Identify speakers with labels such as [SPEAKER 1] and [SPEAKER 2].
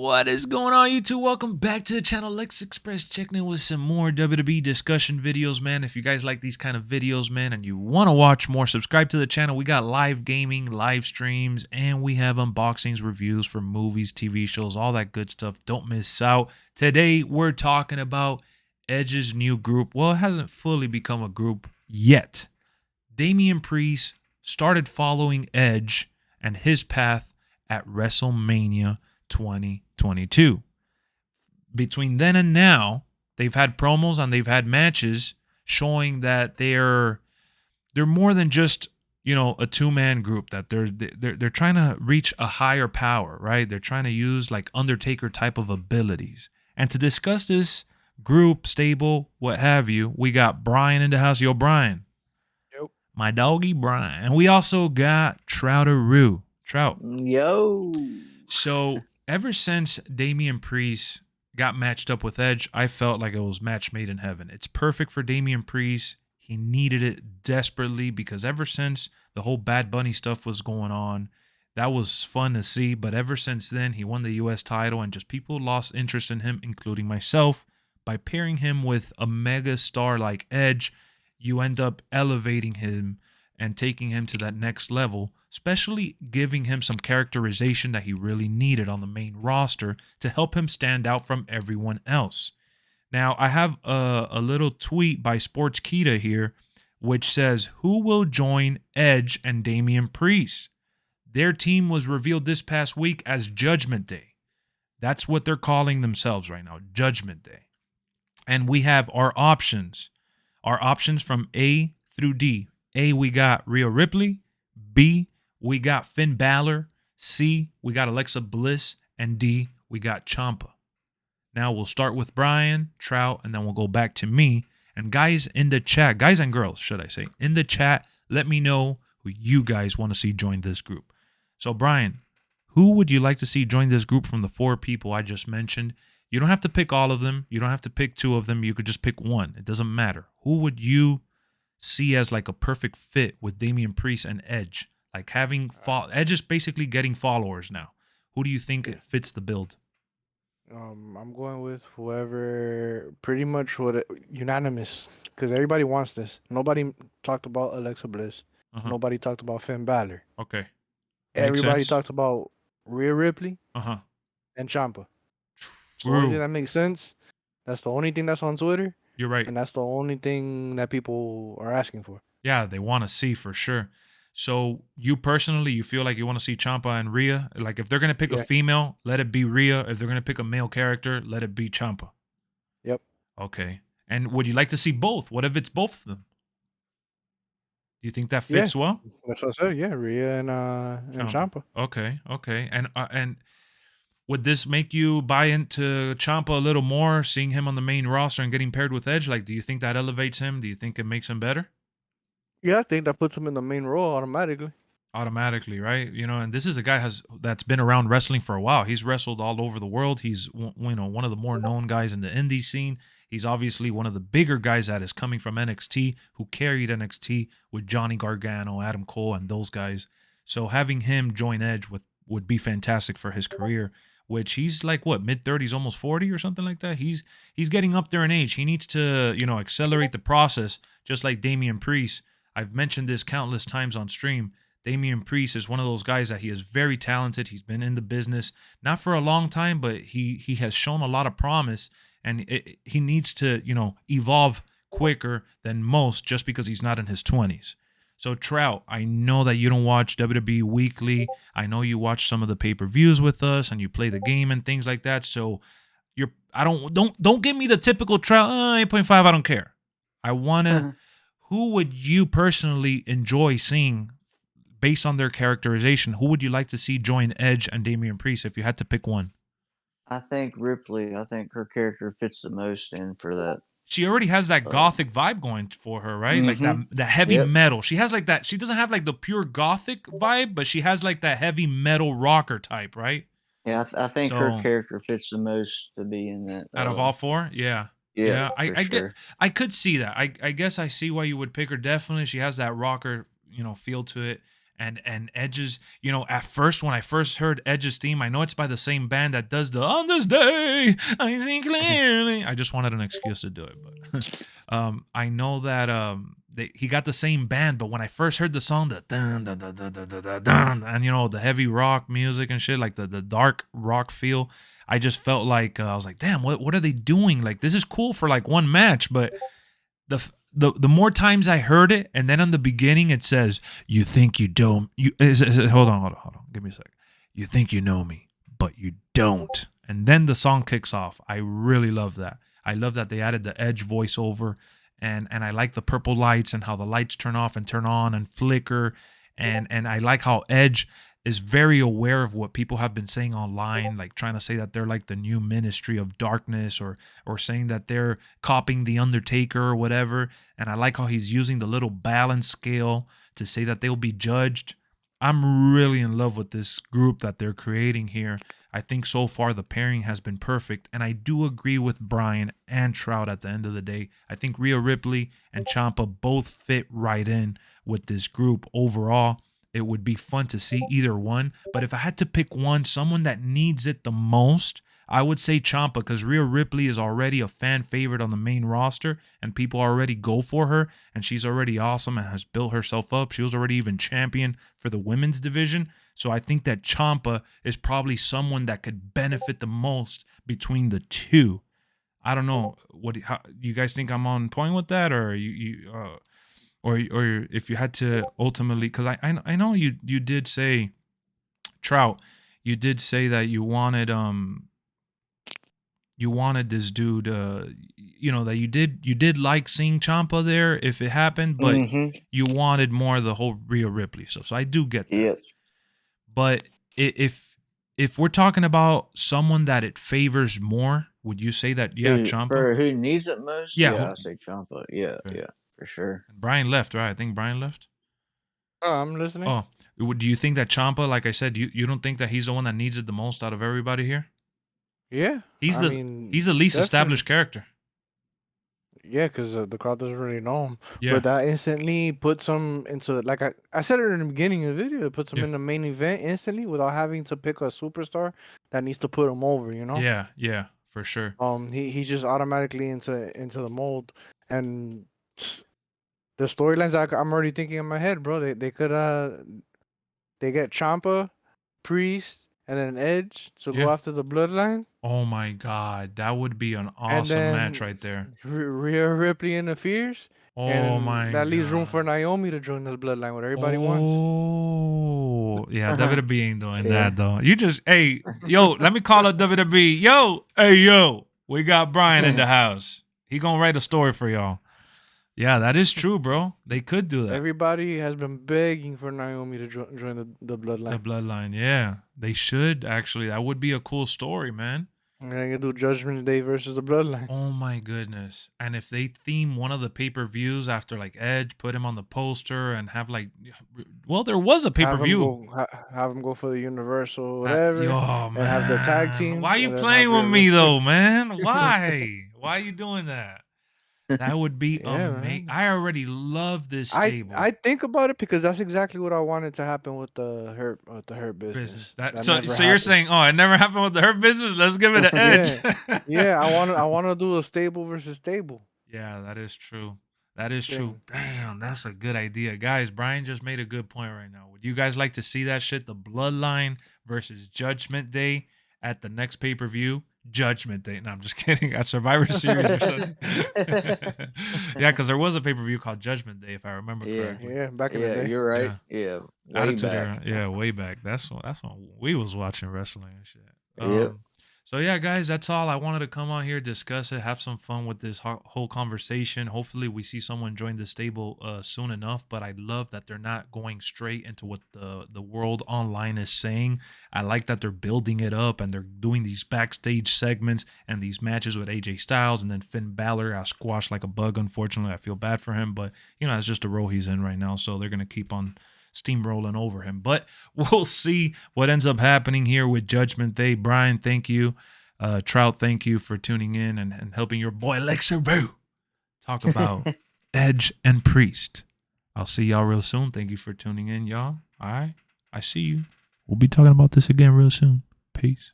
[SPEAKER 1] What is going on, YouTube? Welcome back to the channel. LexxExpress checking in with some more WWE discussion videos, man. If you guys like these kind of videos, man, and you want to watch more, subscribe to the channel. We got live gaming, live streams, and we have unboxings, reviews for movies, TV shows, all that good stuff. Don't miss out. Today, we're talking about Edge's new group. Well, it hasn't fully become a group yet. Damian Priest started following Edge and his path at WrestleMania 2022. Between then and now, they've had promos and they've had matches showing that they're more than just, you know, a two-man group, that they're trying to reach a higher power, right? They're trying to use like Undertaker type of abilities. And to discuss this group, stable, what have you, we got Brian in the house. Yo, Brian.
[SPEAKER 2] Yep.
[SPEAKER 1] My doggy Brian. And we also got Trouteroo. Trout.
[SPEAKER 3] Yo.
[SPEAKER 1] So ever since Damian Priest got matched up with Edge, I felt like it was match made in heaven. It's perfect for Damian Priest. He needed it desperately because ever since the whole Bad Bunny stuff was going on, that was fun to see. But ever since then, he won the U.S. title and just people lost interest in him, including myself. By pairing him with a mega star like Edge, you end up elevating him and taking him to that next level, especially giving him some characterization that he really needed on the main roster to help him stand out from everyone else. Now, I have a little tweet by Sportskita here, which says, who will join Edge and Damian Priest? Their team was revealed this past week as Judgment Day. That's what they're calling themselves right now, Judgment Day. And we have our options from A through D. A, we got Rhea Ripley. B, we got Finn Balor. C, we got Alexa Bliss. And D, we got Ciampa. Now we'll start with Brian, Trout, and then we'll go back to me. And guys in the chat, guys and girls, should I say, in the chat, let me know who you guys want to see join this group. So Brian, who would you like to see join this group from the four people I just mentioned? You don't have to pick all of them. You don't have to pick two of them. You could just pick one. It doesn't matter. Who would you see as like a perfect fit with Damian Priest and Edge? Like having Edge is basically getting followers now. Who do you think it fits the build?
[SPEAKER 2] I'm going with whoever, pretty much unanimous, because everybody wants this. Nobody talked about Alexa Bliss. Nobody talked about Finn Balor.
[SPEAKER 1] Okay.
[SPEAKER 2] Everybody talked about Rhea Ripley. And Ciampa. It's the only thing that makes sense. That's the only thing that's on Twitter.
[SPEAKER 1] You're right.
[SPEAKER 2] And that's the only thing that people are asking for.
[SPEAKER 1] Yeah, they want to see for sure. So you personally, you feel like you want to see Ciampa and Rhea? Like if they're going to pick a female, let it be Rhea. If they're going to pick a male character, let it be Ciampa.
[SPEAKER 2] Yep.
[SPEAKER 1] Okay. And would you like to see both? What if it's both of them? Do you think that fits well?
[SPEAKER 2] That's what I said. Yeah, Rhea and Ciampa.
[SPEAKER 1] Okay. And would this make you buy into Ciampa a little more, seeing him on the main roster and getting paired with Edge? Like, do you think that elevates him? Do you think it makes him better?
[SPEAKER 2] Yeah, I think that puts him in the main role automatically.
[SPEAKER 1] Automatically, right? You know, and this is a guy that's been around wrestling for a while. He's wrestled all over the world. He's, you know, one of the more known guys in the indie scene. He's obviously one of the bigger guys that is coming from NXT, who carried NXT with Johnny Gargano, Adam Cole, and those guys. So having him join Edge would be fantastic for his career, which he's like, what, mid-30s, almost 40 or something like that? He's getting up there in age. He needs to, you know, accelerate the process, just like Damian Priest. I've mentioned this countless times on stream. Damian Priest is one of those guys that he is very talented. He's been in the business, not for a long time, but he has shown a lot of promise, and he needs to, you know, evolve quicker than most just because he's not in his 20s. So Trout, I know that you don't watch WWE Weekly. I know you watch some of the pay-per-views with us and you play the game and things like that. So don't give me the typical Trout 8.5. I don't care. I want to. Who would you personally enjoy seeing based on their characterization? Who would you like to see join Edge and Damian Priest if you had to pick one?
[SPEAKER 3] I think Ripley. I think her character fits the most in for that.
[SPEAKER 1] She already has that gothic vibe going for her, right? Like that heavy metal. She has like that. She doesn't have like the pure gothic vibe, but she has like that heavy metal rocker type, right?
[SPEAKER 3] Yeah, I think her character fits the most to be in that.
[SPEAKER 1] Out of all four? Yeah.
[SPEAKER 3] Yeah,
[SPEAKER 1] I could see that. I guess I see why you would pick her. Definitely, she has that rocker, you know, feel to it. And Edge's, you know, at first when I first heard Edge's theme, I know it's by the same band that does the "On This Day I See Clearly." I just wanted an excuse to do it, but I know that he got the same band, but when I first heard the song, the dun dun dun dun dun dun dun, dun, and you know the heavy rock music and shit, like the dark rock feel, I just felt like I was like, damn, what are they doing? Like this is cool for like one match, but the more times I heard it, and then on the beginning it says, "You think you don't? Hold on. Give me a sec. You think you know me, but you don't." And then the song kicks off. I really love that. I love that they added the Edge voiceover, and I like the purple lights and how the lights turn off and turn on and flicker, and I like how Edge is very aware of what people have been saying online, like trying to say that they're like the new Ministry of Darkness, or saying that they're copying the Undertaker or whatever. And I like how he's using the little balance scale to say that they'll be judged. I'm really in love with this group that they're creating here. I think so far the pairing has been perfect, and I do agree with Brian and Trout at the end of the day. I think Rhea Ripley and Ciampa both fit right in with this group overall. It would be fun to see either one. But if I had to pick one, someone that needs it the most, I would say Ciampa, because Rhea Ripley is already a fan favorite on the main roster, and people already go for her, and she's already awesome and has built herself up. She was already even champion for the women's division. So I think that Ciampa is probably someone that could benefit the most between the two. I don't know. How, you guys think I'm on point with that, or or if you had to ultimately, because I know you did say, Trout, you did say that you wanted this dude, you know, that you did like seeing Ciampa there if it happened, but you wanted more of the whole Rhea Ripley stuff. So I do get that.
[SPEAKER 3] Yes.
[SPEAKER 1] But if we're talking about someone that it favors more, would you say that Ciampa?
[SPEAKER 3] For who needs it most?
[SPEAKER 1] Yeah,
[SPEAKER 3] I say Ciampa. Yeah, yeah, for sure.
[SPEAKER 1] Brian left, right? I think Brian left.
[SPEAKER 2] Oh, I'm listening.
[SPEAKER 1] Oh, do you think that Ciampa, like I said, you don't think that he's the one that needs it the most out of everybody here?
[SPEAKER 2] Yeah,
[SPEAKER 1] he's the least
[SPEAKER 2] definitely
[SPEAKER 1] established character.
[SPEAKER 2] Yeah, because the crowd doesn't really know him.
[SPEAKER 1] Yeah.
[SPEAKER 2] But that instantly puts him into, like I said it in the beginning of the video, it puts him in the main event instantly without having to pick a superstar that needs to put him over, you know?
[SPEAKER 1] Yeah, for sure.
[SPEAKER 2] He's just automatically into the mold, and the storylines I'm already thinking in my head, bro. They could they get Ciampa, Priest, and then Edge to go after the bloodline.
[SPEAKER 1] Oh my God, that would be an awesome match right there.
[SPEAKER 2] Rhea Ripley interferes.
[SPEAKER 1] Oh
[SPEAKER 2] and
[SPEAKER 1] my God.
[SPEAKER 2] That leaves room for Naomi to join the bloodline, what everybody wants.
[SPEAKER 1] Oh, yeah, WWE ain't doing that though. You just, hey, yo, let me call up WWE. Yo, we got Brian in the house. He gonna write a story for y'all. Yeah, that is true, bro. They could do that.
[SPEAKER 2] Everybody has been begging for Naomi to join the bloodline.
[SPEAKER 1] The bloodline, yeah. They should, actually. That would be a cool story, man.
[SPEAKER 2] And they can do Judgment Day versus the bloodline.
[SPEAKER 1] Oh, my goodness. And if they theme one of the pay-per-views after, like, Edge, put him on the poster and have, like... Well, there was a pay-per-view.
[SPEAKER 2] Have him go for the Universal, whatever.
[SPEAKER 1] Oh, man.
[SPEAKER 2] And have the tag team.
[SPEAKER 1] Why are you playing with me, though, man? Why? Why are you doing that? That would be amazing. I already love this stable.
[SPEAKER 2] I think about it because that's exactly what I wanted to happen with the Hurt business.
[SPEAKER 1] So you're saying, oh, it never happened with the Hurt business? Let's give it an edge.
[SPEAKER 2] Yeah, I want to do a stable versus stable.
[SPEAKER 1] Yeah, that is true. That is true. Damn, that's a good idea. Guys, Brian just made a good point right now. Would you guys like to see that shit? The Bloodline versus Judgment Day at the next pay-per-view? Judgment Day. No, I'm just kidding. At Survivor Series or something. Yeah, because there was a pay-per-view called Judgment Day, if I remember correctly.
[SPEAKER 2] Yeah, back in the day.
[SPEAKER 3] You're right. Yeah, way back.
[SPEAKER 1] Way back. That's when we was watching wrestling and shit. So yeah, guys, that's all. I wanted to come on here, discuss it, have some fun with this whole conversation. Hopefully we see someone join the stable soon enough, but I love that they're not going straight into what the world online is saying. I like that they're building it up and they're doing these backstage segments and these matches with AJ Styles, and then Finn Balor got squashed like a bug, unfortunately. I feel bad for him, but you know, it's just the role he's in right now, so they're going to keep on steamrolling over him. But we'll see what ends up happening here with Judgment Day. Brian, thank you. Trout, thank you for tuning in and helping your boy LexxExp talk about Edge and Priest I'll see y'all real soon. Thank you for tuning in, y'all. All right. I see you. We'll be talking about this again real soon. Peace.